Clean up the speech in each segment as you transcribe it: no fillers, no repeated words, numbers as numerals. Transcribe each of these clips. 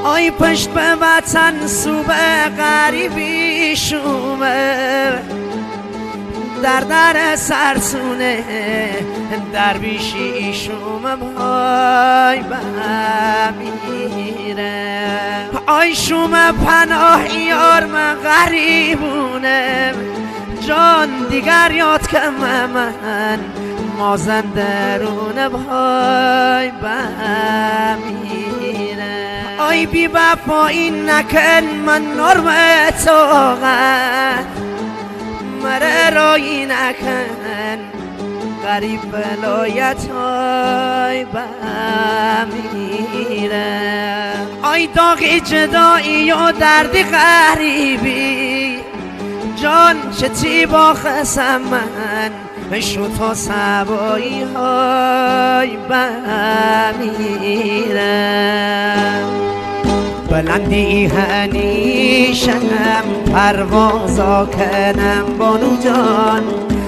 آی پشت به وطن سو به غریبی شومه در سرسونه درویشی شومه پای بمیره آی شومه پناه یار من غریبونه جان دیگر یاد که من مازندرونه پای بمیره آی بی وفایی نکن من نرم توقت مره رایی نکن غریب ولایت های بمیره آی داغی جدایی و دردی غریبی جان چتی با خسم من بشو تا سبایی های بمیره بلندی هنیشم پروازا کنم بانو جان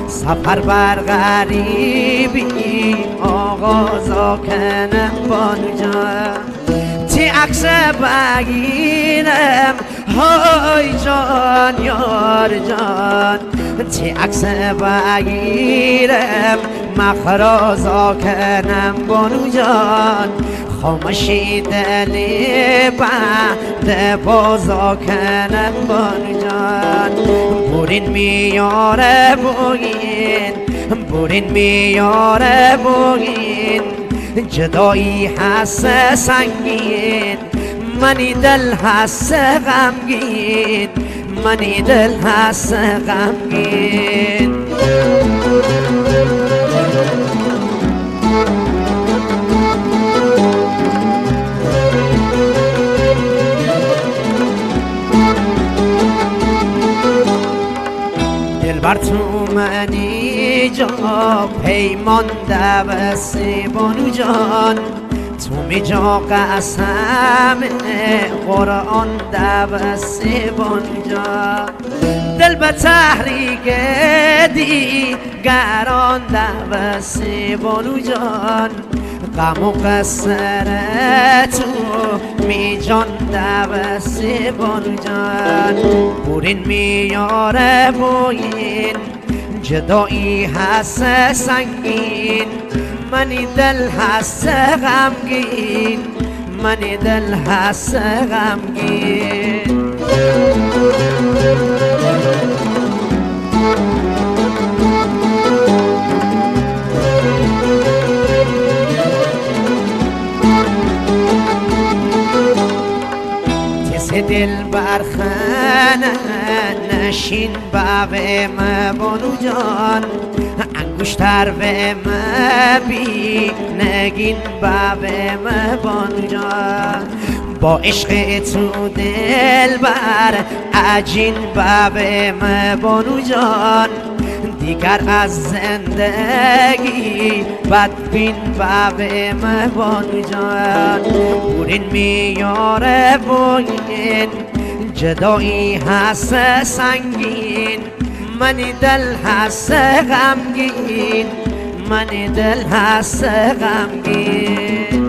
سفر بر غریبی آغازا کنم بانو جان تی عکس بگیرم های جان یار جان تی عکس بگیرم مخرازا کنم بانو جان خاموشی دلی بعد بازا کنم بانو جان بورین میاره بوین بورین میاره بوین جدایی هست سنگین منی دل هست غمگین منی دل هست غمگین دلبر تو منی جا پیمان دوستی بانو جان تو می جا قسم قرآن دوستی بانو جان دل به تحریک دیگران دوستی بانو جان غم و قصر تو می جان دوستی بانو جان بورین میاره بوین جدایی هست سنگین منی دل هست غمگین منی دل هست غمگین دل برخانه نشین باغ بانو جان انگشتر به بی نگین باغ بانو جان با عشق تو دل بر عجین باغ بانو جان دیگر از زندگی بدبین باغ بانو جان بورین میاره بوین جدایی هست سنگین منی دل هست غمگین منی دل هست غمگین